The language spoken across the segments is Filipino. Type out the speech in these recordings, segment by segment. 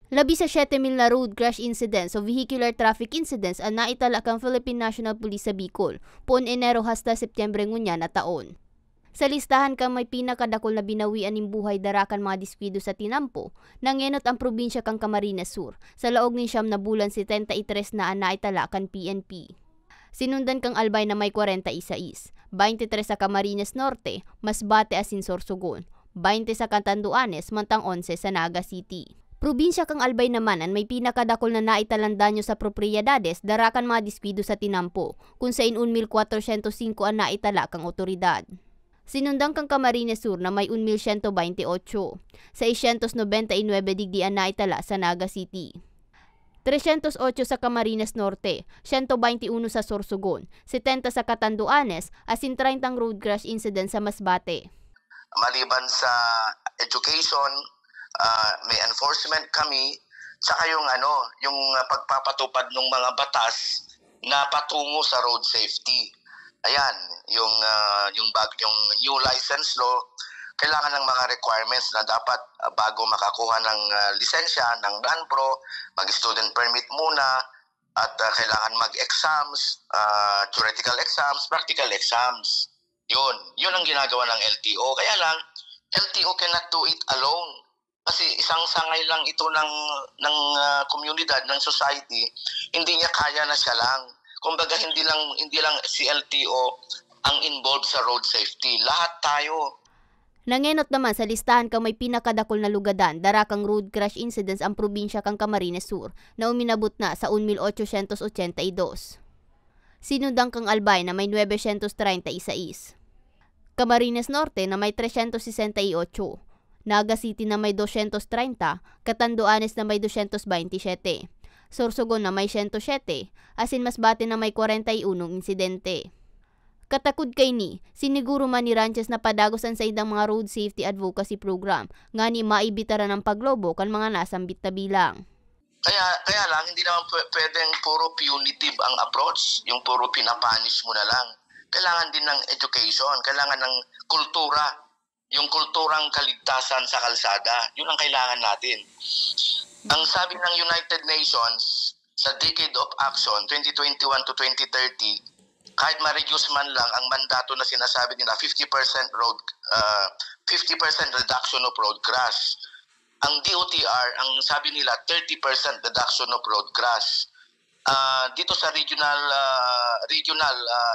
17,000 na road crash incidents o vehicular traffic incidents ang naitala kang Philippine National Police sa Bicol, poon Enero hasta Setyembre ngunya na taon. Sa listahan kang may pinakadakol na binawian ng buhay darakan mga diskwido sa tinampo, nangenot ang probinsya kang Camarines Sur, sa laog ni siyam na bulan 73 na ang naitala kan PNP. Sinundan kang Albay na may 41, 23 sa Camarines Norte, Masbate asin Sorsogon, 20 sa Catanduanes, mantang 11 sa Naga City. Probinsya kang Albay naman ang may pinakadakol na naitalang danyo sa propriedades darakan mga diskwido sa tinampo, kung sa 1,405 ang naitala kang otoridad. Sinundang kang Camarines Sur na may 1,128, sa 699 digdi ang naitala sa Naga City. 308 sa Camarines Norte, 121 sa Sorsogon, 70 sa Catanduanes, asin 30 road crash incident sa Masbate. Maliban sa education, may enforcement kami, saka yung pagpapatupad ng mga batas na patungo sa road safety. Ayan, yung new license law, kailangan ng mga requirements na dapat bago makakuha ng lisensya ng RANPRO, mag-student permit muna, at kailangan mag-exams, theoretical exams, practical exams. Yun ang ginagawa ng LTO. Kaya lang, LTO cannot do it alone. Kasi isang sangay lang ito ng komunidad, ng society, hindi niya kaya na siya lang. Kumbaga hindi lang si LTO ang involved sa road safety. Lahat tayo. Nangenot naman sa listahan kang may pinakadakol na lugadan, darakang road crash incidents ang probinsya kang Camarines Sur na uminabot na sa 1,882. Sinundang kang Albay na may 936. Camarines Norte na may 368. Naga City na may 230, Catanduanes na may 227, Sorsogon na may 107, asin Masbate na may 41 insidente. Katakod kay ni, siniguro man ni Ranches na padagosan sa idang mga road safety advocacy program, nga ni maibitara ng paglobo kan mga nasambit na bilang. Kaya lang, hindi naman pwedeng puro punitive ang approach, yung puro pinapanish mo na lang. Kailangan din ng education, kailangan ng kultura, yung kulturang kaligtasan sa kalsada, yun ang kailangan natin. Ang sabi ng United Nations sa Decade of Action 2021 to 2030, kahit ma-reduce man lang ang mandato na sinasabi nila 50% reduction of road crash. Ang DOTR, ang sabi nila 30% reduction of road crash. Dito sa regional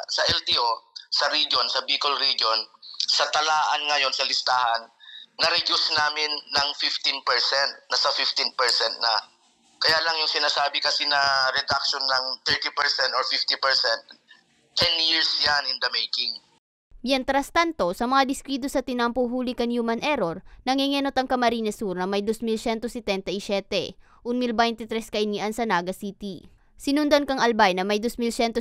sa LTO, sa region, sa Bicol region, sa talaan ngayon sa listahan, na-reduce namin ng 15%, nasa 15% na. Kaya lang yung sinasabi kasi na reduction ng 30% or 50%, 10 years yan in the making. Mientras tanto, sa mga diskwido sa tinampo huli kan human error, nangingenot ang Camarines Sur na may 2,177, 1,023 kainian sa Naga City. Sinundan kang Albay na may 2,157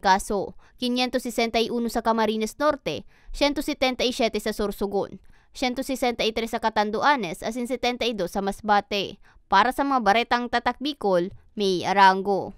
kaso, 561 sa Camarines Norte, 177 sa Sorsogon, 163 sa Catanduanes, asin 72 sa Masbate. Para sa mga baretang tatak Bicol, May Arango.